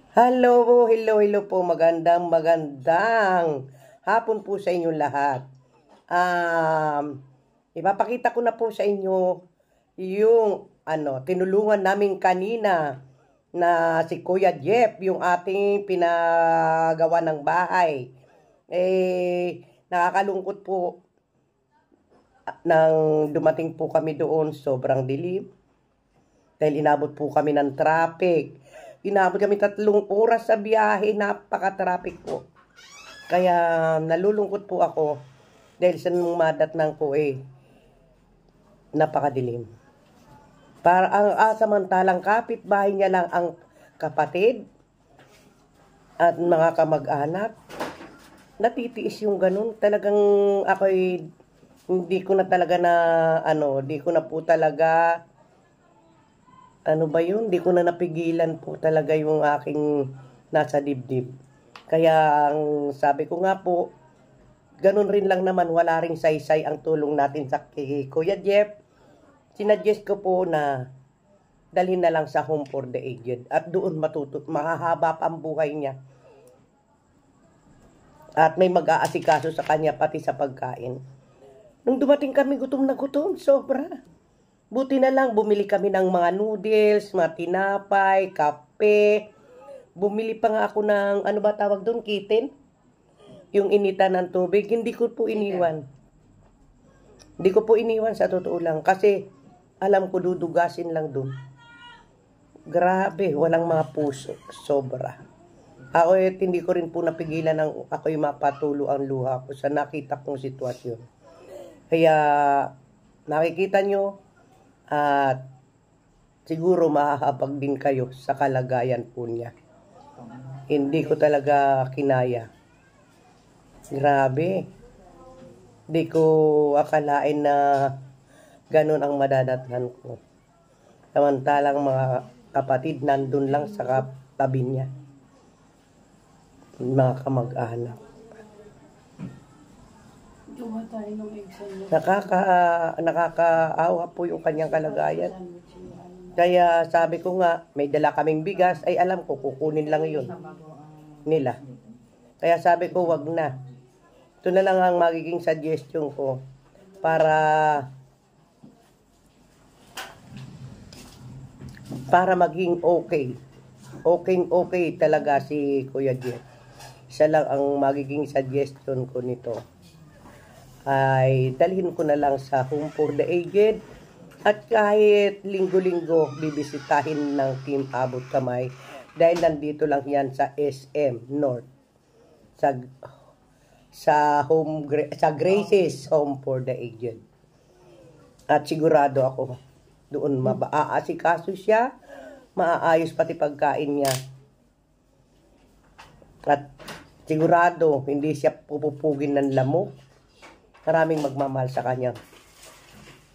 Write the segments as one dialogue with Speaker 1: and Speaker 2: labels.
Speaker 1: Hello po. Magandang hapon po sa inyong lahat. Ipapakita ko na po sa inyo yung tinulungan namin kanina na si Kuya Jeff, yung ating pinagawa ng bahay. Nakakalungkot po nang dumating po kami doon, sobrang dilim. Dahil inabot po kami ng traffic. Inabot kami 3 oras sa biyahe, napaka-traffic po. Kaya nalulungkot po ako dahil sa nung madatnang po napakadilim. Para ang samantalang kapitbahay niya lang ang kapatid at mga kamag-anak, natitiis yung ganun. Talagang ako'y hindi ko na po talaga di ko na napigilan po talaga yung aking nasa dibdib. Kaya ang sabi ko nga po, ganun rin lang naman, wala ring saysay ang tulong natin sa Kuya Jeff. Sinuggest ko po na dalhin na lang sa Home for the Aged at doon mahahaba pa ang buhay niya. At may mag-aasikaso sa kanya pati sa pagkain. Nung dumating kami, gutom na gutom, sobra. Buti na lang, bumili kami ng mga noodles, mga tinapay, kape. Bumili pa nga ako ng, tawag doon, kitten? Yung initan ng tubig. Hindi ko po iniwan. Hindi ko po iniwan sa totoo lang. Kasi, alam ko dudugasin lang doon. Grabe, walang mga puso. Sobra. Ako hindi ko rin po napigilan ng ako'y mapatulo ang luha ko sa nakita kong sitwasyon. Kaya, nakikita nyo, at siguro mahahabag din kayo sa kalagayan po niya. Hindi ko talaga kinaya. Grabe. Hindi ko akalain na ganun ang madadatnan ko. Samantalang mga kapatid nandun lang sa tabi niya. Mga kamag-anak. Nakakaawa po yung kanyang kalagayan. Kaya sabi ko nga, may dala kaming bigas, ay alam ko, kukunin lang yun nila. Kaya sabi ko, wag na. Ito na lang ang magiging suggestion ko para maging okay. Okay talaga si Kuya Jeff. Isa lang ang magiging suggestion ko nito. Ay dalhin ko na lang sa Home for the Aged at kahit linggo-linggo bibisitahin ng Team Abot Kamay dahil nandito lang yan sa SM North sa Grace's Home for the Aged. At sigurado ako doon maaasikaso siya, maaayos pati pagkain niya. At sigurado hindi siya pupupugin ng lamok. Maraming magmamahal sa kanya.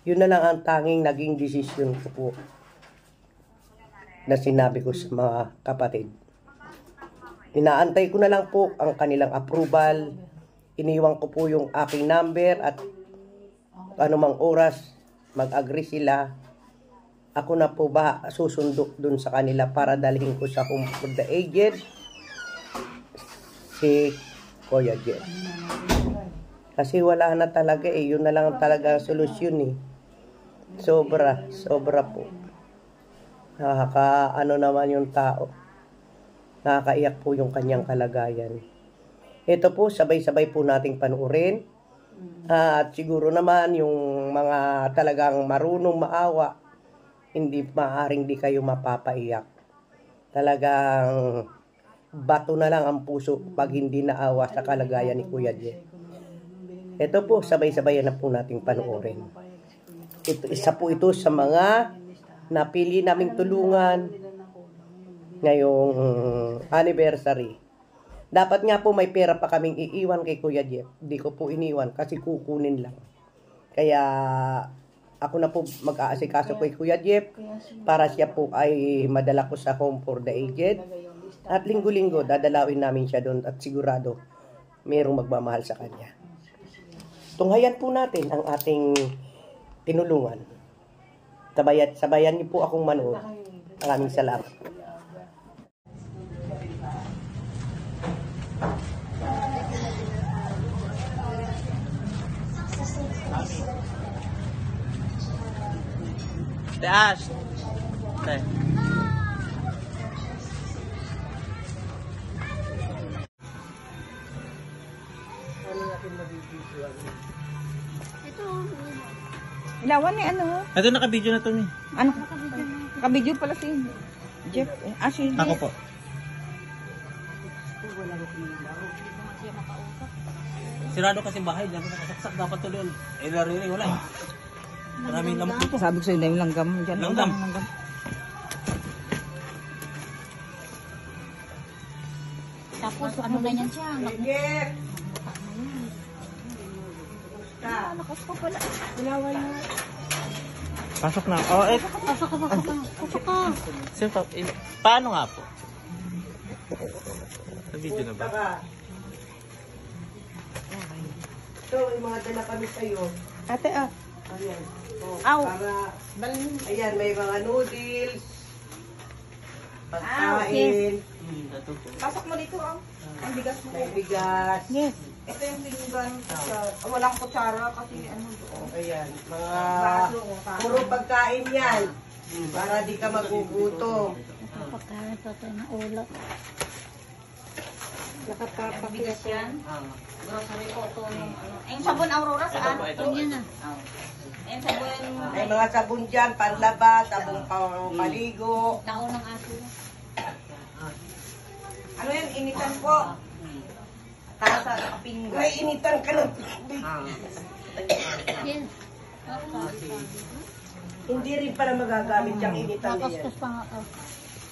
Speaker 1: Yun na lang ang tanging naging desisyon ko po na sinabi ko sa mga kapatid. Inaantay ko na lang po ang kanilang approval. Iniwan ko po yung aking number at anumang oras mag-agree sila. Ako na po ba susundo dun sa kanila para dalhin ko sa Home for the Aged si Kuya Jeff. Kasi wala na talaga yun na lang talaga solusyon Sobra po. Naman yung tao. Nakakaiyak po yung kanyang kalagayan. Ito po, sabay-sabay po nating panuorin. At siguro naman yung mga talagang marunong maawa, hindi maaaring di kayo mapapaiyak. Talagang bato na lang ang puso pag hindi naawa sa kalagayan ni Kuya Jeff. Ito po, sabay-sabayan na po nating panoorin. Isa po ito sa mga napili naming tulungan ngayong anniversary. Dapat nga po may pera pa kaming iiwan kay Kuya Jeff. Hindi ko po iniwan kasi kukunin lang. Kaya ako na po mag-aasikaso kay Kuya Jeff para siya po ay madala ko sa Home for the Aged. At linggo-linggo dadalawin namin siya doon at sigurado mayroong magmamahal sa kanya. Tunghayan po natin ang ating tinulungan. Sabayan niyo po akong manood. Maraming salamat.
Speaker 2: Ate Ash. Ate.
Speaker 3: Ilawan ni ano?
Speaker 2: Ito naka-video na to ni.
Speaker 3: Ano? Kabidyo pala si Jeff. Si Jeff.
Speaker 2: Ako po. Sirado kasi bahay, dami nakasaksak dapat to doon. Eh laro rin wala. Maraming lamok dito.
Speaker 3: Sabi ko sa'yo, dahil langgam. Diyan,
Speaker 2: Langgam.
Speaker 3: langgam.
Speaker 4: Tapos ano ganyan siya?
Speaker 1: Jeff!
Speaker 4: Lakas ko pala. Ilawan na.
Speaker 2: Pasok na. Oh, eh.
Speaker 4: Pasok ka, pasok ka. Pasok ka.
Speaker 2: Sir, paano nga po? Sa video na ba?
Speaker 1: So, may mga dala kami sa'yo.
Speaker 3: Ate,
Speaker 1: Ayan. Oh,
Speaker 3: Aw.
Speaker 1: para, ayan, may mga noodles, pagkain,
Speaker 3: Pasok mo dito, Ang bigas mo.
Speaker 1: may bigas.
Speaker 3: Yes. Ito yung pinggan. Walang kutsara kasi ano doon.
Speaker 1: Ayan, mga puro pagkain yan. Para di ka magugutom.
Speaker 4: Pagkain pa ito ng ulo.
Speaker 3: Nakapapabigas yan.
Speaker 4: Grocery po ito.
Speaker 3: Yung sabon Aurora saan?
Speaker 4: Yun na.
Speaker 3: Yung sabon...
Speaker 1: May mga sabon dyan, panlaba, sabong paligo.
Speaker 4: Tao ng aso.
Speaker 3: Ano yan? Initan po. Tasa sa pinggan.
Speaker 1: May initan ka ng
Speaker 4: Yes.
Speaker 1: Hindi rin pala magagamit yung initan niya.
Speaker 4: Kakaskas pa nga ako.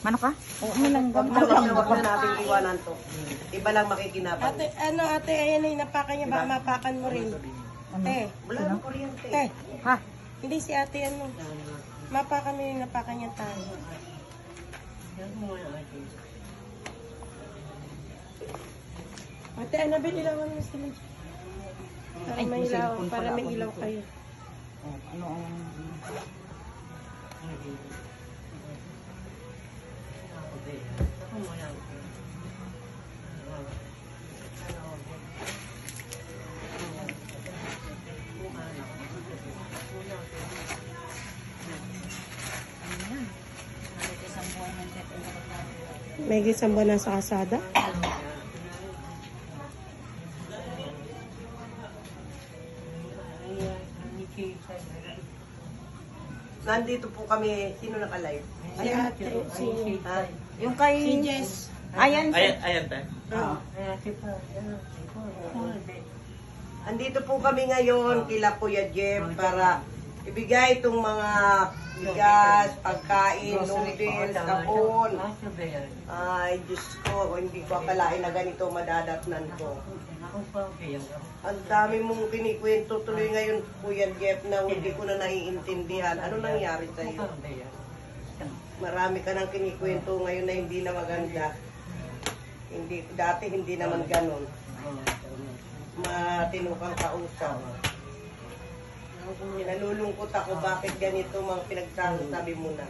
Speaker 3: Mano ka? Oo, may langgam.
Speaker 1: Huwag na natin iwanan to. Iba lang makikinabang.
Speaker 5: Ate, ayan ay napakan niya, baka mapakan mo rin.
Speaker 1: Wala nang kuryente.
Speaker 3: Ha?
Speaker 5: Hindi si ate ano. Mapakan mo yung napakan niya tayo. Ate, ano ba ilawan mo sila? Para may ilaw kayo.
Speaker 3: Ano ang...
Speaker 5: May gisang buwan na sa kasada.
Speaker 1: Nandito po kami, sino naka-live?
Speaker 5: Si ate, si...
Speaker 1: Ha?
Speaker 3: Yung kay...
Speaker 5: Si Jess.
Speaker 3: Ayan,
Speaker 2: Ayan tayo.
Speaker 1: Andito po kami ngayon kila Kuya Jeff para ibigay itong mga bigas, pagkain, noodles, kapon. Ay, Diyos ko, hindi ko akalain na ganito madadatnan ko. Ang dami mong kinikwento tuloy ngayon, Kuya Jeff, na hindi ko na naiintindihan. Ano nangyari sa'yo? Marami ka nang kinikwento ngayon na hindi na maganda. Hindi, dati hindi naman ganun. Matino kang kausap. Nalulungkot ako bakit ganito mga pinagsasabi mo na.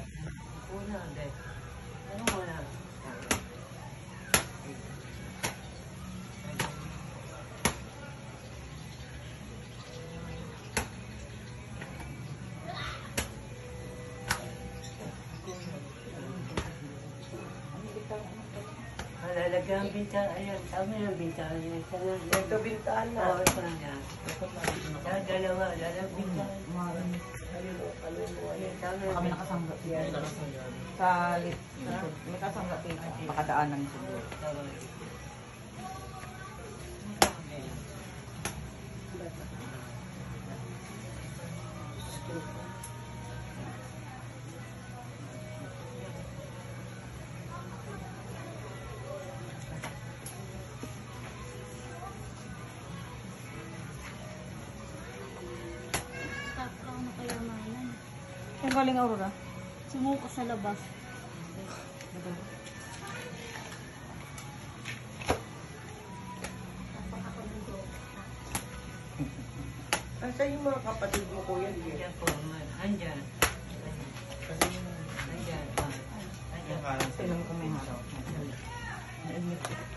Speaker 6: Lalagyan ang bintana, ayan, tama yung bintana niya.
Speaker 1: Ito bintana.
Speaker 6: Oo, ito na yan. Sa dalawa, lalagyan bintana.
Speaker 3: kami nakasangga. Sa lit. May kasangga dito. Makadaanan siguro.
Speaker 4: Takaw na kayo manan.
Speaker 3: Yung galing Aurora.
Speaker 4: Sumuko sa labas.
Speaker 1: Asa yung mga kapatid mo, Kuya Jeff?
Speaker 6: Andyan po, andyan. Andyan.
Speaker 3: Silang kami haraw.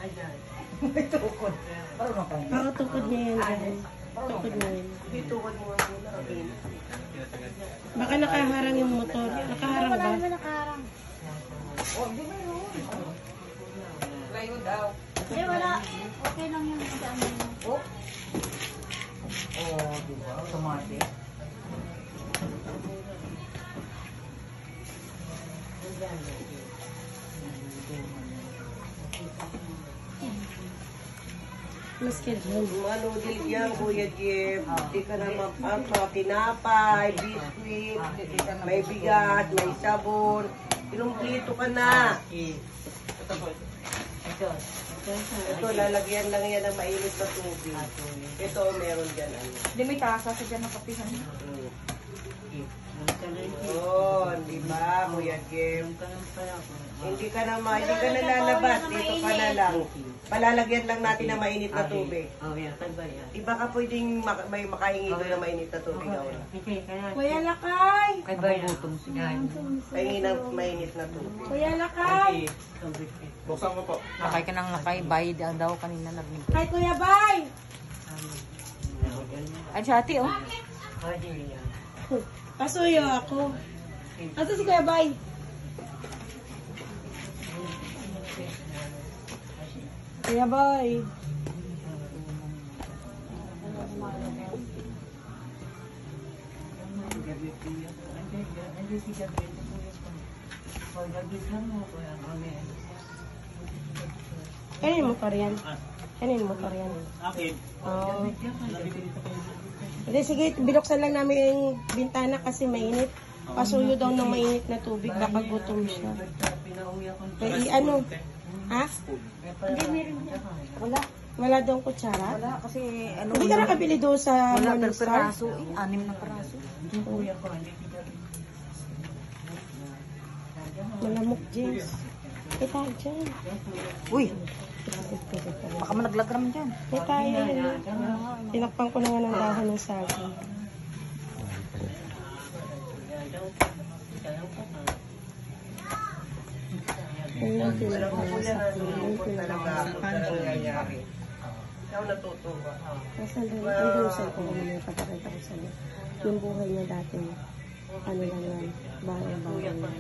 Speaker 6: Andyan.
Speaker 3: May tukod. Parang pa.
Speaker 5: Oo, tukod niya yan. Tukod mo yun.
Speaker 1: Itukod mo nga muna.
Speaker 5: Baka nakaharang yung motor. Nakaharang ba?
Speaker 4: Wala nakaharang.
Speaker 3: Plywood daw.
Speaker 4: Eh, wala. Okay lang yung daan mo.
Speaker 3: Oh. Oh, diba? Automatic.
Speaker 5: Mas schedule.
Speaker 1: Ano, diligyan, Kuya Jeff. Hindi ka na mga tinapay, biskuit, may bigas, may sabon. Kinumpleto ka na.
Speaker 6: Ito po. Ito.
Speaker 1: Ito, lalagyan lang yan ng mainit na tubig. Ito, meron dyan. Ano.
Speaker 3: Hindi may tasa sa dyan ng kapihan.
Speaker 1: Yun, di ba, Kuya Jeff? Hindi ka na lalabas. Dito ka na lang. Palalagyan lang natin ng mainit na tubig.
Speaker 6: Oh, yan. Tagba yan.
Speaker 1: Di ba ka pwedeng may makahingi doon ng mainit na tubig?
Speaker 6: Okay, kaya.
Speaker 5: Kuya Lakay!
Speaker 6: Tagba yan.
Speaker 1: Pahingi ng mainit na tubig.
Speaker 5: Kuya Lakay!
Speaker 2: Buksan mo po.
Speaker 3: Lakay ka ng lakay. Bayad daw kanina narinig ko.
Speaker 5: Hi, Kuya Bay!
Speaker 3: Ay, si ate, oh.
Speaker 6: Pwede yan.
Speaker 5: Pasuyo ako. Ito si Kuya Bay. Kuya Bay. Kanin motor yan. Kanin motor yan.
Speaker 2: Akin.
Speaker 5: Oh. Hindi, sige, binuksan lang namin yung bintana kasi mainit. Pasuyo daw ng mainit na tubig, baka gutom siya. Kaya ano? Ha?
Speaker 3: Wala.
Speaker 5: Wala daw kutsara?
Speaker 3: Wala, kasi ano.
Speaker 5: Hindi ka nakabili doon sa
Speaker 3: Wala, per
Speaker 5: Morningstar?
Speaker 3: peraso. Eh, 6 na peraso.
Speaker 5: Malamok, James. Eh, tayo dyan.
Speaker 3: Uy, baka malaglag naman dyan.
Speaker 5: Eh, tayo. Tinakpan ko na nga ng dahon ng saging. Ayun, tinakpan ng saging.
Speaker 1: Talaga ako nangyayari. Ikaw natutuwa.
Speaker 5: Nasaan doon? Andun sa ko kung may pagkakita ko sa'yo. Yung buhay niya dati, ano lang yan, bahay-bahay lang.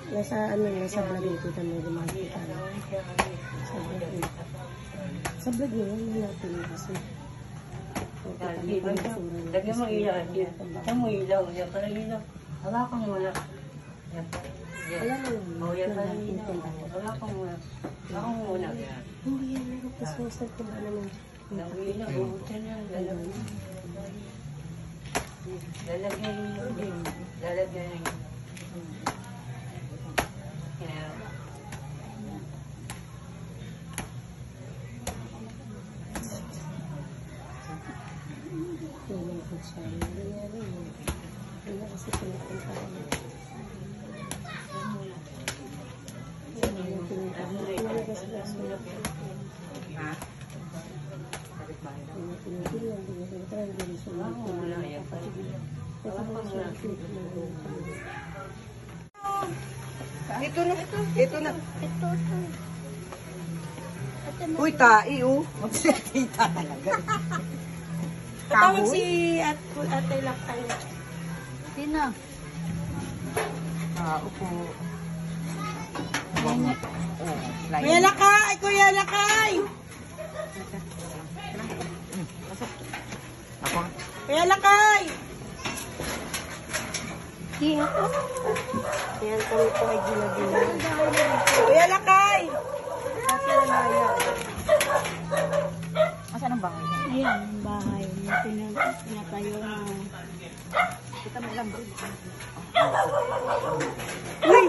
Speaker 5: Nasa, nasa vlog niya kita may lumakita. Sa vlog niya. Sa vlog niya, yun natin kasi.
Speaker 6: Lagyan mo ilaw. Lagyan mo ilaw. Yan pala ilaw. Hawakan mo na. Yan pala.
Speaker 5: Alam mo yun,
Speaker 6: Oh, yan pala
Speaker 5: naging
Speaker 6: ilaw. Hawakan mo na. Hawakan mo muna. Yan.
Speaker 5: hindi yan, meron pa sa ko ba naman.
Speaker 6: Ilaw. Bubutin yan. Lalagyan yung lalagyan yung yan.
Speaker 5: Yan ang kutsara. Hindi na rin. Hindi na kasi pinapunta ko. Yan ang pinunta ko. Pinagagas-gaso.
Speaker 3: Ha?
Speaker 5: Pinagpinagpinag. Pinagpinagpinag.
Speaker 1: Ito na. Ito na.
Speaker 4: Ito.
Speaker 1: Uy, tai, oh.
Speaker 3: Magsikita talaga.
Speaker 5: Tatawag si Ate Lakay.
Speaker 4: Sino?
Speaker 3: Upo.
Speaker 5: Kuya Lakay! Kuya Lakay!
Speaker 3: Ako.
Speaker 5: Kuya Lakay! Ayan kami po ay gila-gila. Kuya Lakay!
Speaker 3: Asan ang bahay niya?
Speaker 4: Ayan, yung bahay. Yung pinatayo na.
Speaker 3: Kita mo lang, bro.
Speaker 5: Uy!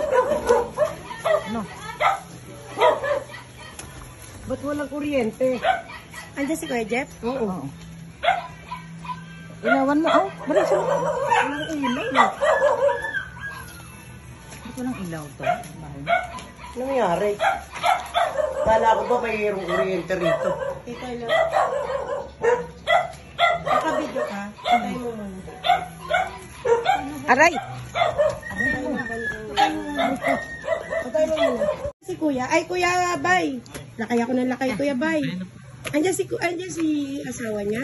Speaker 3: Ano?
Speaker 5: Ba't walang kuryente? Andiyan si Kuya Jeff?
Speaker 3: Oo. Ilawan mo, balik sa loob. Walang ilaw. Ba't walang ilaw to? Bahay mo?
Speaker 1: Ano nangyari? Kala ko ba mayroong kuryente rito?
Speaker 5: Ikaw lang. Naka-video ka? Patay mo muna.
Speaker 3: Aray!
Speaker 5: Patay mo muna. Si Kuya. Ay, Kuya Bay. Lakay ako ng lakay, Kuya Bay. Andiyan si asawa niya?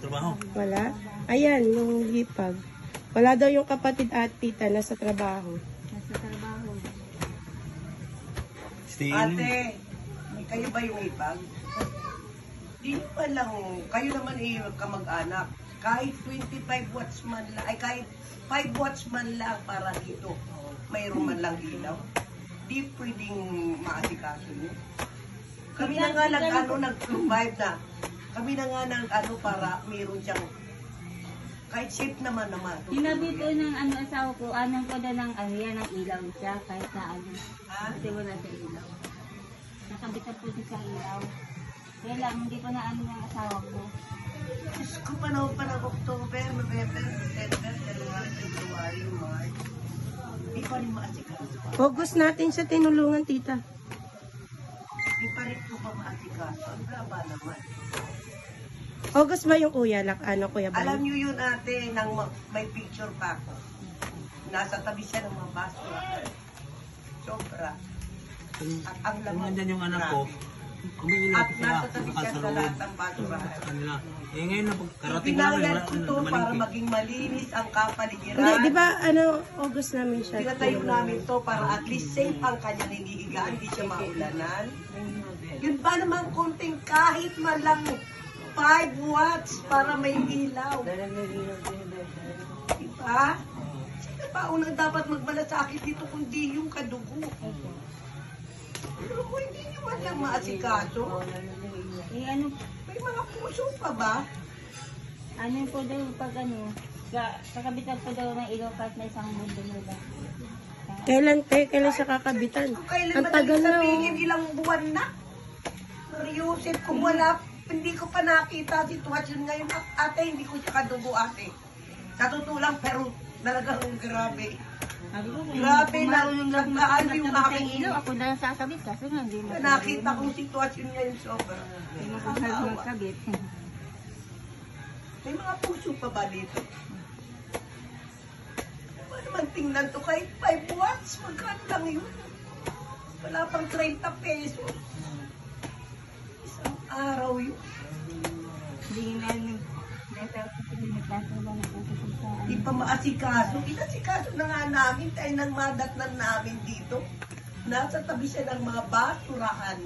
Speaker 2: trabaho.
Speaker 5: Wala? Ayan, yung hipag. Wala daw yung kapatid at tita nasa trabaho.
Speaker 4: Nasa trabaho.
Speaker 2: Stay in.
Speaker 1: Ate, kayo ba yung ipag? Di pa lang, kayo naman kamag-anak. Kahit 25 watts man lang, ay kahit 5 watts man lang para dito, mayroon man lang ilaw. Di pwedeng maasikaso nyo. Kami na nga nag-provide na. Kami na nga para mayroon siyang kahit safe naman.
Speaker 4: Sinabi po ng asawa ko, anong ko daw ng yan, ng ilaw siya, kahit na
Speaker 1: Ha?
Speaker 4: kasi wala sa ilaw. Nakabitan po siya sa ilaw. Kaya lang, hindi ko na ng asawa ko.
Speaker 1: Diyos ko, panahon pa ng October, November, December, January, February, March. Di pa rin maasikaso.
Speaker 5: August natin siya tinulungan, tita.
Speaker 1: Di pa rin po ba maasikaso? Ang haba naman.
Speaker 5: August ba yung kuya? Kuya ba?
Speaker 1: Alam nyo yun ate, nang may picture pa ako. Nasa tabi siya ng mga baso. Sobra. At ang
Speaker 2: Kung
Speaker 1: laman.
Speaker 2: nandyan yung anak ko,
Speaker 1: At
Speaker 2: umiiyak sila.
Speaker 1: nasa tabi siya sa
Speaker 2: Nakasaroon.
Speaker 1: lahat ng baso.
Speaker 2: Sa kanila. Eh ngayon na pagkarating ko namin,
Speaker 1: Pinayad
Speaker 2: wala
Speaker 1: ko
Speaker 2: na
Speaker 1: to para
Speaker 2: namalingki.
Speaker 1: maging malinis ang kapaligiran.
Speaker 5: Hindi, di ba August namin siya?
Speaker 1: Pinatayo namin to para at least safe ang kanyang higihigaan, hindi siya maulanan. Yun ba naman konting kahit man lang 5 watts para may ilaw. Diba? Sino ba unang dapat magmalasakit dito kundi yung kadugo? Pero kung hindi nyo man lang maasikaso,
Speaker 4: Eh,
Speaker 1: may mga puso pa ba?
Speaker 4: ano po daw pag kakabitan po daw ng ilaw kahit na isang mundo nila.
Speaker 5: Kailan siya kakabitan?
Speaker 1: Kung kailan
Speaker 5: Ang
Speaker 1: madaling
Speaker 5: tagal na,
Speaker 1: sabihin, ilang buwan na. Mariusip, kung wala, hindi ko pa nakita sitwasyon ngayon. Ate, hindi ko siya kadugo, ate. Sa totoo lang, pero talagang grabe.
Speaker 4: Sabi ko,
Speaker 1: Grabe na, nagkaan yung aking
Speaker 4: ilaw, ako na lang sasabit kasi nga hindi mo.
Speaker 1: nakita kong sitwasyon ngayon sobra.
Speaker 4: Hindi mo kung magkabit.
Speaker 1: May mga puso pa ba dito? Ano naman tingnan to, kahit 5 watts, magkano lang yun? Wala pang 30 pesos. Isang araw yun.
Speaker 4: Hindi na nagtatrabaho na po sa
Speaker 1: Di pa maasikaso. Inasikaso na nga namin, tayo nang madatnan namin dito. Nasa tabi siya ng mga basurahan.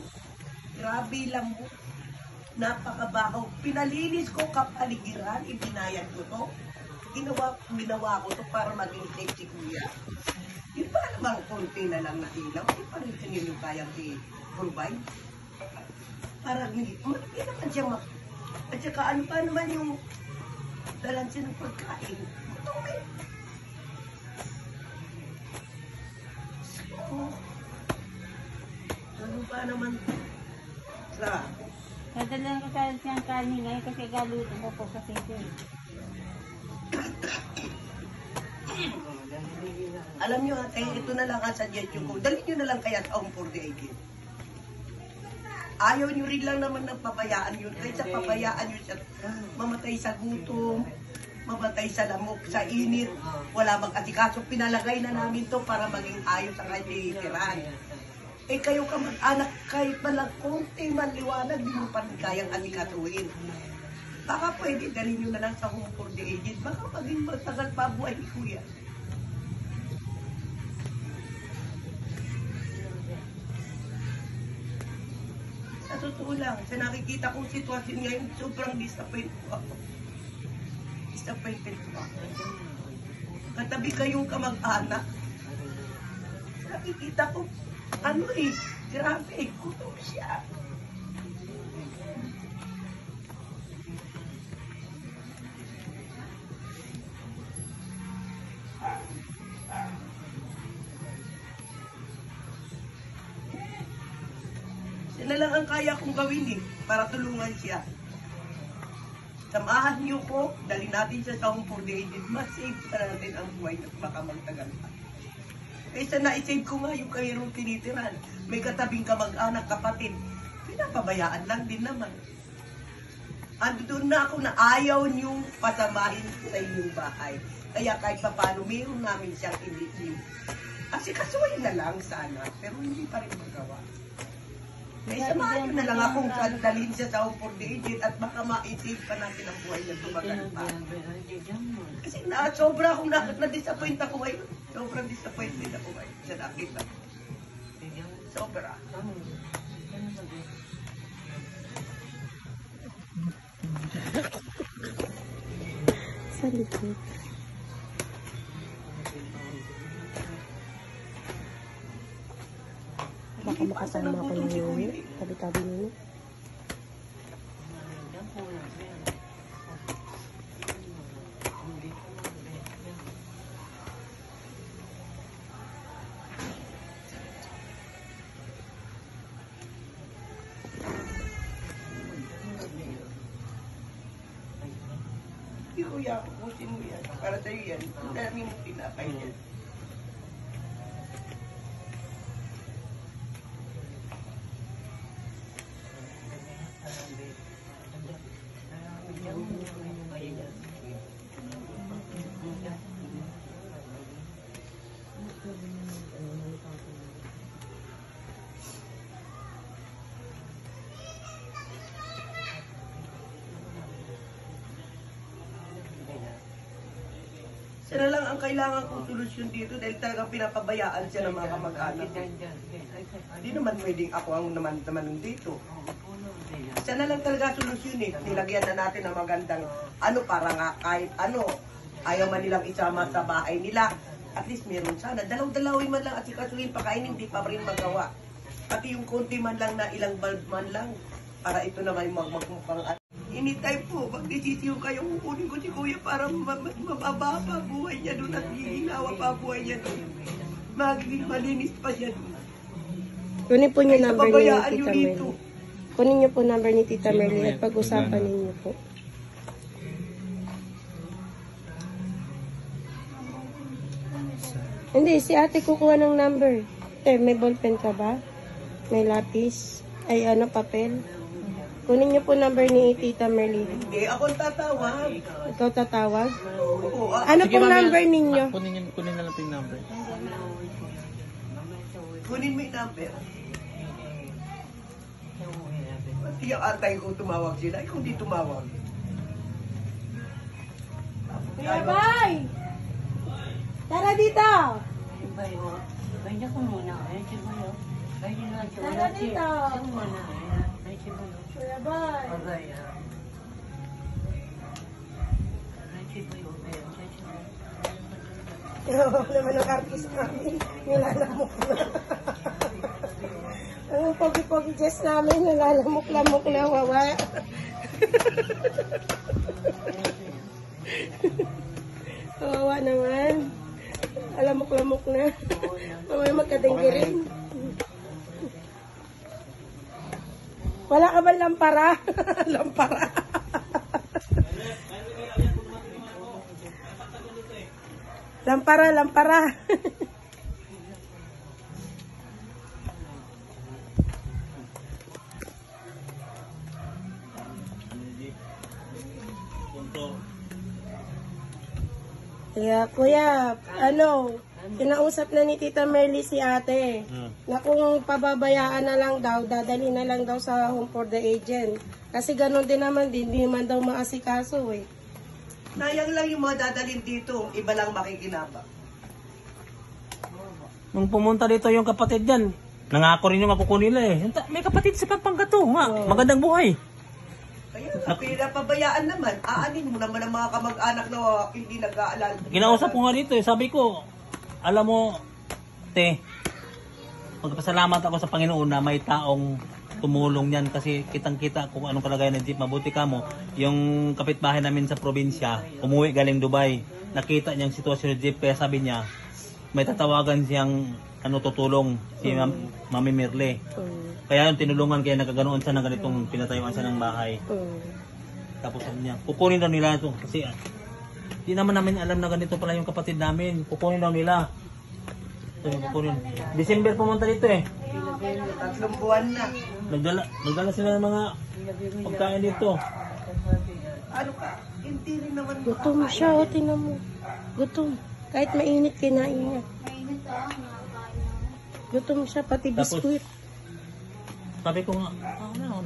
Speaker 1: Grabe lang mo. Napakabaho. Pinalinis ko kapaligiran, ibinayad ko to. Ginawa ko to para maging safe si kuya. Yung pa namang konti na lang na ilaw, di pa rin sa ninyo kayang i-provide. Parang hindi naman siya at saka ano pa naman yung dalan siya ng pagkain. Tubig. So, ano pa naman sa
Speaker 4: Nadalang ko sa siyang kanin ngayon kasi galuto mo po kasi ito.
Speaker 1: alam nyo ate, ito na lang ang suggestion ko. Dalhin nyo na lang kaya sa Home for the Aged. Ayaw nyo rin lang naman ng pabayaan yun. Kaysa pabayaan nyo siya, mamatay sa gutom, mamatay sa lamok, sa init, wala mag-atikaso. Pinalagay na namin to para maging ayos ang kanyang tirahan. Eh kayo kamag-anak, kahit malang konting maliwanag, di mo pa rin kayang atikasuhin. Baka pwede dalhin nyo na lang sa Home for the Aged. Baka maging matagal pa buhay ni kuya. Sa totoo lang, sa nakikita kong sitwasyon ngayon, sobrang disappointed ako. Disappointed ako. Katabi kayong kamag-anak. Nakikita ko, grabe, gutom siya. Sila lang ang kaya kong gawin para tulungan siya. Samahan niyo ko, dali natin siya sa Home for the Aged. Mas safe pa natin ang buhay at baka magtagal pa. Kaysa na-save ko nga yung kayarong tinitiran. May katabing kamag-anak, kapatid. Pinapabayaan lang din naman. Andun na ako na ayaw niyong pasamahin sa inyong bahay. Kaya kahit pa paano, mayroon namin siyang hindi. Kasi kasuhin na lang sana, pero hindi pa rin magawa. Ay, samahan nyo na lang akong saan dalhin siya sa home for the aged at baka maitid pa natin ang buhay niya tumagal pa. Kasi sobra akong na-disappoint ako ngayon. Sobrang disappointed ako ngayon sa nakita. Sobra.
Speaker 5: Sa likod. Baka makasama ko yung tabi-tabi nyo.
Speaker 1: Hindi kuya, kukusin mo yan. Para sa'yo yan. Ang dami mo tinapay yan. Siya na lang ang kailangan kong solusyon dito dahil talagang pinapabayaan siya ng mga kamag-anak. Hindi naman pwedeng ako ang naman dito. Siya na lang talaga solusyon eh. Nilagyan na natin ng magandang ano para nga kahit ano, ayaw man nilang isama sa bahay nila. At least meron sana. Dalaw-dalawin man lang at sikasuhin pakainin, hindi pa rin magawa. Pati yung konti man lang na ilang bulb man lang para ito naman magmukhang at anytime po, magdesisyon kayo, kukunin ko si Kuya para mababa pa buhay niya doon at hihinawa pa buhay niya doon. Magiging malinis pa siya doon.
Speaker 5: Kunin po yung number ni
Speaker 1: Pabayaan
Speaker 5: Tita
Speaker 1: niyo
Speaker 5: Merly.
Speaker 1: dito.
Speaker 5: Kunin niyo po number ni Tita Merly at pag-usapan ninyo po. Hindi, si ate kukuha ng number. May ballpen ka ba? May lapis? Ay, ano, papel? Kunin niyo po number ni Tita Merly.
Speaker 1: Hindi, ako ang tatawag.
Speaker 5: Ikaw tatawag?
Speaker 1: Oo,
Speaker 5: Ano pong number ninyo?
Speaker 2: Kunin na lang po yung number.
Speaker 1: kunin mo yung number. Pati yung atay ko tumawag sila, ikaw di tumawag.
Speaker 5: Kuya Bay! Tara dito! Tara dito! Kuya Bay! Naman ang artist namin, nilalamok na. Ang pogi-pogi Jess namin, nilalamok-lamok na, wawa. Kawawa naman. Alamok-lamok na. Mamaya magkadenggi rin. Wala ka ba lampara? Lampara. Lampara, lampara. Kaya, kuya, kinausap na ni Tita Merly si ate na kung pababayaan na lang daw, dadali na lang daw sa Home for the Aged. Kasi ganun din naman, hindi man daw maasikaso eh.
Speaker 1: Nayang lang yung mga dadalhin dito, iba lang makikinabang.
Speaker 2: Nung pumunta dito yung kapatid yan, nangako rin yung makukunin nila eh. May kapatid sa Pampanga to, magandang buhay.
Speaker 1: Kaya sa pinapabayaan naman, aanin mo naman ang mga kamag-anak na hindi nag-aalala.
Speaker 2: Kinausap ko nga dito eh, sabi ko, alam mo, te, magpasalamat ako sa Panginoon na may taong tumulong yan kasi kitang-kita kung anong kalagayan ng jeep. Mabuti ka mo, yung kapitbahay namin sa probinsya, umuwi galing Dubai, nakita niyang sitwasyon ng jeep, kaya sabi niya, may tatawagan siyang tutulong si Mami Merle. Kaya yung tinulungan, kaya nagkaganoon siya ng ganitong pinatayuan siya ng bahay. Tapos sabi niya, kukunin daw nila ito kasi di naman namin alam na ganito pala yung kapatid namin. Kukunin daw nila. Sabi, kukunin. December pumunta dito eh.
Speaker 1: 3 buwan na.
Speaker 2: Nagdala sila ng mga pagkain dito.
Speaker 1: Ano ka? Hindi rin naman
Speaker 5: Gutom siya, o tinan mo. Gutom. Kahit mainit, kinain niya. Gutom siya, pati
Speaker 2: Tapos,
Speaker 5: biskuit.
Speaker 2: Sabi ko nga,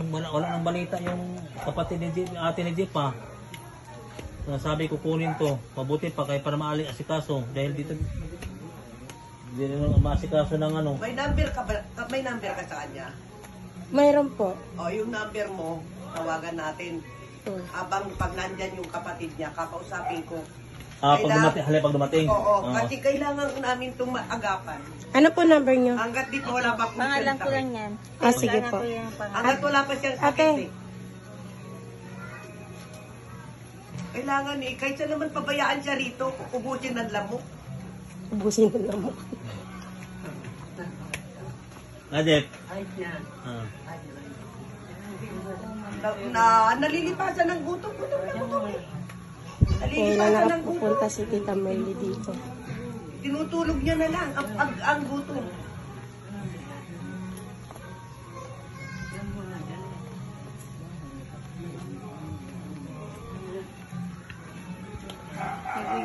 Speaker 2: wala nang balita yung kapatid ni Jeep, ate ni Jeep pa. Sabi ko kunin to, mabuti pa kayo para asikaso dahil dito hindi naman maasikaso ng ano.
Speaker 1: May number ka ba? May number ka sa kanya?
Speaker 5: Mayroon po.
Speaker 1: O, yung number mo, tawagan natin.
Speaker 5: Hmm.
Speaker 1: Habang pag nandyan yung kapatid niya, kakausapin ko.
Speaker 2: Pag dumating.
Speaker 1: Oo, kasi kailangan namin itong maagapan.
Speaker 5: Ano po number nyo?
Speaker 1: Hanggat dito wala pa po
Speaker 4: Pangalan
Speaker 1: siyang
Speaker 4: ko lang
Speaker 1: sakit.
Speaker 4: yan.
Speaker 5: Sige
Speaker 4: Pangalan
Speaker 5: po.
Speaker 4: ko yung pangalan.
Speaker 1: Hanggat wala pa siyang sakit
Speaker 5: Ate.
Speaker 1: eh. Kailangan eh, kahit siya naman pabayaan siya rito, ubusin ng lamok.
Speaker 5: Ubusin mo lang mo.
Speaker 2: Jeep.
Speaker 1: Nalilipasan ng gutom.
Speaker 5: Kaya
Speaker 1: Nalilipasan ng gutom.
Speaker 5: nakapupunta si Tita Merly dito.
Speaker 1: Tinutulog niya na lang ang gutom.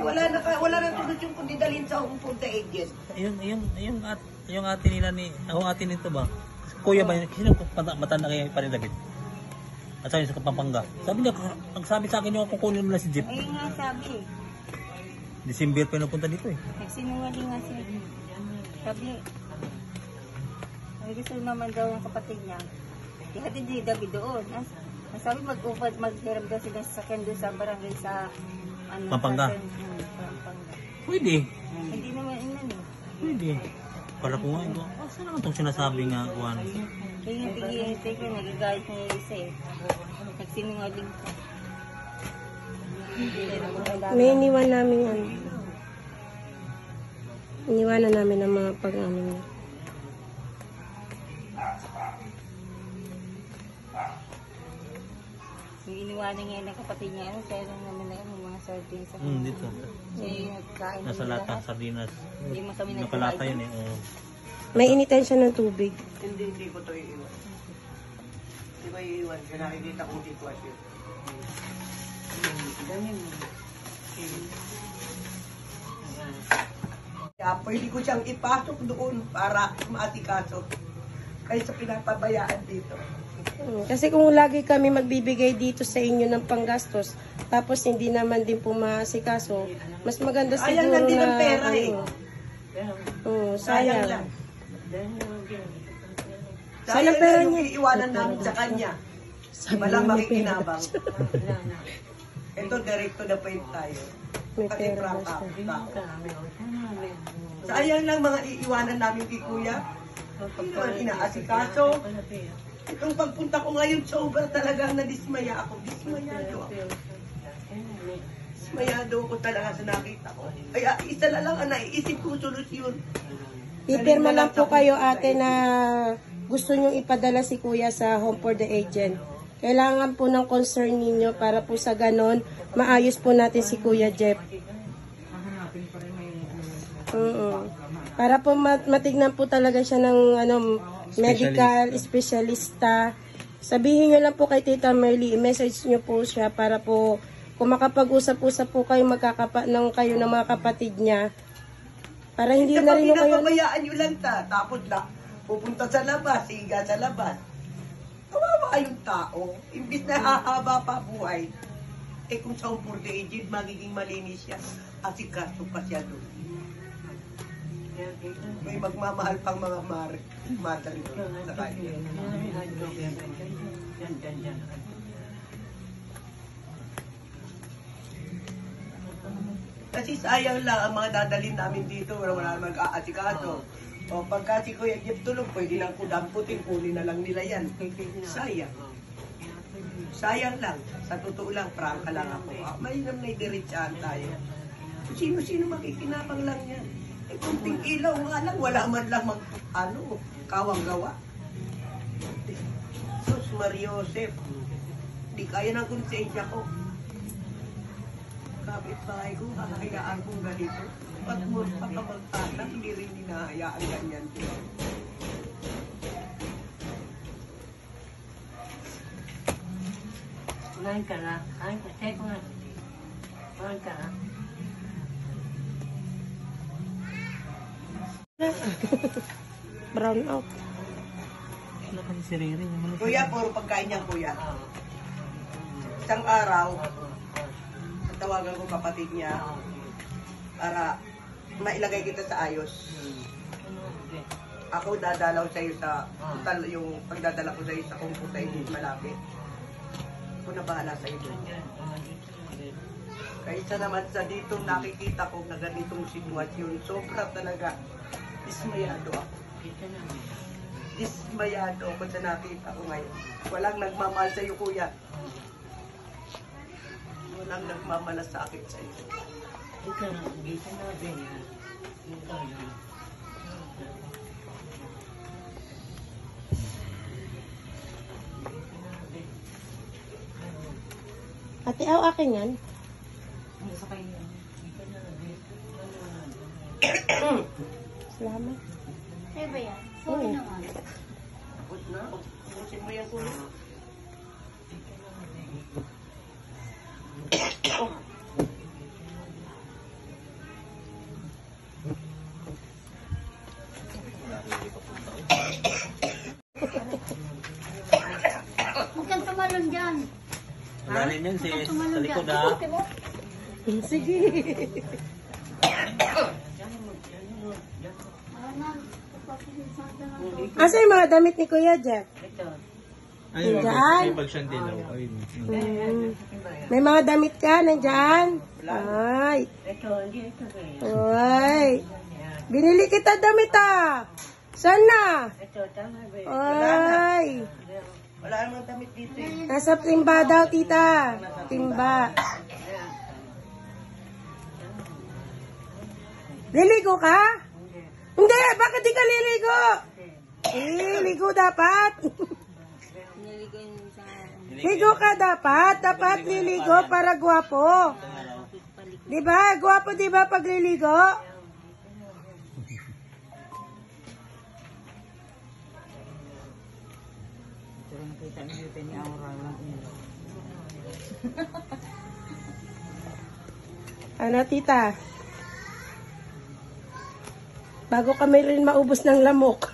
Speaker 1: Wala na tulad yung kundi dalhin sa home food agent.
Speaker 2: Yung ate nila ate nito ba? Kuya ba yun? Sino matanda kaya pa rin David? At sa Kapampangan. Sabi niya, ang sabi sa akin yung kukunin mo na si Jeep.
Speaker 4: Ayun nga sabi.
Speaker 2: December pa napunta dito eh.
Speaker 4: Nagsinungaling nga siya. Sabi, gusto naman daw ng kapatid niya. Ihatid si David doon. Sabi maghiram daw sila sa sakyan doon sa barangay sa
Speaker 2: Pampanga.
Speaker 4: Pampanga.
Speaker 2: Pwede.
Speaker 4: Hindi naman inan eh.
Speaker 2: Pwede. Para kung nga, saan naman itong sinasabi nga, Juan?
Speaker 4: Kaya yung tigihintay ko, nagagalit na yung isa eh. Nagsinungaling ko.
Speaker 5: May iniwan namin ano. Iniwanan namin ang mga pag-ano niya.
Speaker 4: Yung iniwanan niya ng kapatid niya, kaya lang naman na yung mga sardines.
Speaker 2: Dito.
Speaker 4: Siya yung nagkain
Speaker 2: Nasa
Speaker 4: nila
Speaker 2: lata,
Speaker 4: lahat.
Speaker 2: sardinas.
Speaker 4: Hindi mo kami
Speaker 2: Nakalata
Speaker 4: nagkain.
Speaker 2: yun eh. Oh.
Speaker 5: May initan siya ng tubig.
Speaker 1: Hindi ko to iiwan. Hindi ko iiwan. Kaya nakikita ko dito at yun. Kaya pwede ko siyang ipasok doon para maasikaso. Kaysa pinapabayaan dito.
Speaker 5: Kasi kung lagi kami magbibigay dito sa inyo ng panggastos, tapos hindi naman din po maasikaso, mas maganda siguro
Speaker 1: Sayang lang din ang
Speaker 5: na
Speaker 1: pera eh.
Speaker 5: Oo,
Speaker 1: Sayang
Speaker 5: sayang.
Speaker 1: lang.
Speaker 5: Sana
Speaker 1: Sayang
Speaker 5: pera
Speaker 1: lang yung
Speaker 5: niya.
Speaker 1: iiwanan namin sa kanya. Walang makikinabang. Ito, direct to the point tayo.
Speaker 5: May
Speaker 1: Kasi
Speaker 5: pera
Speaker 1: prang
Speaker 5: basta.
Speaker 1: Sayang lang mga iiwanan namin kay Kuya. Hindi naman inaasikaso. Itong pagpunta ko ngayon, sobrang talagang nadismaya ako. Dismayado ako. Dismayado ako talaga sa nakita ko. Ay, isa na lang ang naiisip kong solusyon.
Speaker 5: Ipirma lang po kayo ate na gusto nyong ipadala si kuya sa Home for the Agent. Kailangan po ng concern ninyo para po sa ganon, maayos po natin si Kuya Jeff. Para po matignan po talaga siya ng medical specialista. Sabihin nyo lang po kay Tita Merly, i-message nyo po siya para po kung makapag-usap-usap po kayo kayo ng mga kapatid niya. Para hindi na rin kayo...
Speaker 1: Pinapabayaan nyo lang tapos lang, pupunta sa labas, higa sa labas. Kawawa yung tao. Imbis na hahaba pa buhay. Eh kung sa Home for the Aged, magiging malinis siya. Asikaso pa siya doon. May magmamahal pang mga mother doon sa kanya. Kasi sayang lang ang mga dadalhin namin dito, wala mag-aasikaso. O pagka si Kuya Jeff tulog, pwede lang ko damputin, kunin na lang nila yan. Sayang. Sayang lang. Sa totoo lang, prangka lang ako. Mainam na idiretsahan tayo. Sino-sino makikinabang lang yan. Eh, kunting ilaw nga lang, wala man lang kawang gawa. Sus, Mariosep. Di kaya ng konsensya ko. Kapit-bahay ko, hahayaan kong ganito. Pag mo pagkamagtanak, hindi rin hinahayaan ganyan.
Speaker 6: Kumain ka na. Check mo na. Kumain ka na.
Speaker 5: Brown out.
Speaker 2: kasi si Riri.
Speaker 1: Kuya, puro pagkain niyan, kuya. Isang araw, tawagan ko kapatid niya para mailagay kita sa ayos. Ako dadalaw sa'yo sa yung pagdadala ko sa'yo sa kumputa hindi malapit. Ako na bahala sa'yo doon. Kaysa naman sa dito nakikita ko na ganitong sitwasyon, sobra talaga dismayado ako. Dismayado ako sa nakita ko ngayon. Walang nagmamahal sa'yo, kuya. Walang nagmamalasakit sa'yo.
Speaker 5: Ate, akin yan.
Speaker 3: Sa kayo.
Speaker 5: Salamat.
Speaker 4: Ay ba yan? Sorry naman.
Speaker 1: Tapos na. Pusin mo yan, kuya.
Speaker 4: Huwag kang tumalon dyan.
Speaker 2: Malalim yan sis. Sa likod ha.
Speaker 5: Sige. Asa yung mga damit ni Kuya Jeff?
Speaker 7: Ayun,
Speaker 5: Diyan?
Speaker 7: may bag siyang dilaw. Ayun.
Speaker 5: May mga damit ka nandyan? Ay. Ay. Binili kita damit ah. Sana? Ay.
Speaker 1: Wala namang damit dito eh.
Speaker 5: Nasa timba daw, tita. Timba. Liligo ka? Hindi, bakit di ka liligo? Ligo dapat.
Speaker 4: Niligo yun sa
Speaker 5: Ligo ka dapat. Dapat liligo para gwapo. Diba? Gwapo diba pag liligo?
Speaker 3: Pero nakita niyo dito ni Aura lang.
Speaker 5: Ano, tita? Bago kami rin maubos ng lamok.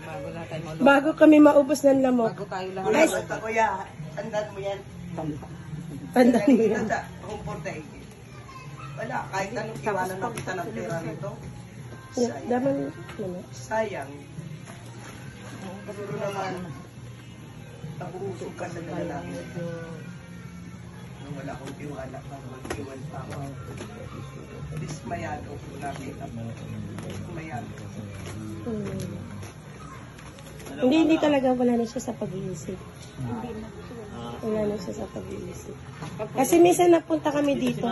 Speaker 3: Bago lahat tayo malo.
Speaker 5: Bago kami maubos ng lamok.
Speaker 3: Bago tayo
Speaker 1: Kuya,
Speaker 3: lahat.
Speaker 1: basta kuya, tandaan mo yan.
Speaker 5: Tandaan mo yan.
Speaker 1: Tanda, kumputa eh. Wala, kahit anong iwanan na kita ng pera nito.
Speaker 5: Daman, ano?
Speaker 1: Sayang. Pero naman, nabuusog ka sa lalaki. Nung wala akong tiwala ka, mag-iwan pa ako. Dismayado ko nakita mo. Dismayado.
Speaker 5: Hindi talaga wala na siya sa pag-iisip. Wala na siya sa pag-iisip. Kasi minsan napunta kami dito,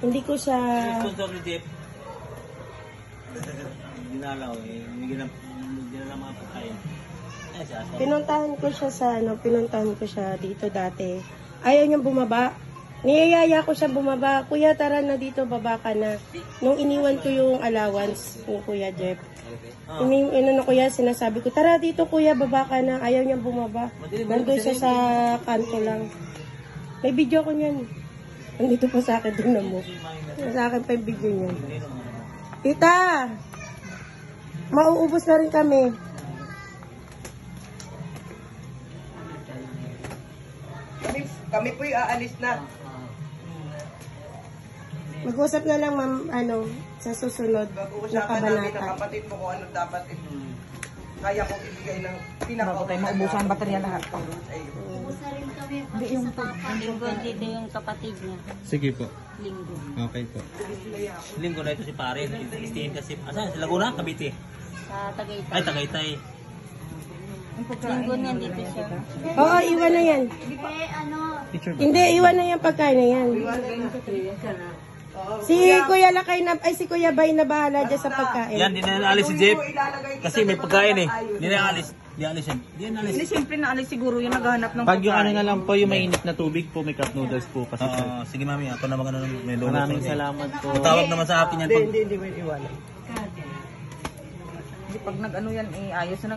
Speaker 5: hindi ko siya,
Speaker 2: Sponsor ni Jeff. Dinalaw eh. Hindi na mga pagkain. Ay, siya.
Speaker 5: pinuntahan ko siya sa, pinuntahan ko siya dito dati. Ayaw niyang bumaba. Niyayaya ko siya bumaba. Kuya, tara na dito, baba ka na. Nung iniwan ko yung allowance ni Kuya Jeff. Ano kuya, sinasabi ko, tara dito kuya, baba ka na. Ayaw niyang bumaba. Nandun siya sa kanto lang. May video ko niyan. Nandito pa sa akin, tingnan mo. Sa akin pa yung video niyan. Tita! Mauubos na rin kami.
Speaker 1: Kami po'y aalis na.
Speaker 5: Mag-usap na lang, ma'am, sa susunod na
Speaker 1: Mag-uusapan namin ng
Speaker 5: kabanata.
Speaker 1: kapatid mo kung ano dapat kaya kong ibigay ng pinaka.
Speaker 3: Bago tayo maubusan ang baterya lahat.
Speaker 4: ubos na rin kami
Speaker 3: Hindi yung
Speaker 4: sa papa. Linggo, dito yung kapatid niya.
Speaker 7: Sige po.
Speaker 4: Linggo.
Speaker 7: Okay po.
Speaker 2: Linggo na ito si pare. Istiin kasi. Asan? Sa Laguna? Cavite.
Speaker 4: Sa Tagaytay.
Speaker 2: Ay, Tagaytay.
Speaker 4: Linggo niyan dito siya.
Speaker 5: Oo, iwan na yan.
Speaker 7: Picture ba?
Speaker 5: Hindi, iwan na yung pagkain na yan. Si Kuya Lakay na, ay si Kuya Bay na bahala dyan sa pagkain.
Speaker 2: Yan, di na naalis si Jeff. Kasi may pagkain eh. Di na naalis. Di alis yan. Di na
Speaker 3: Hindi,
Speaker 2: naalis.
Speaker 3: siyempre naalis siguro yung naghahanap ng
Speaker 7: Pag yung ano na lang po, yung mainit na tubig po, may cup noodles po kasi sir.
Speaker 2: Sige mami, ako na magano may logo.
Speaker 7: Maraming salamat po.
Speaker 2: Tawag naman sa akin yan. Pag
Speaker 1: Hindi, may iwanan.
Speaker 3: Hindi, pag nag-ano yan, ayos na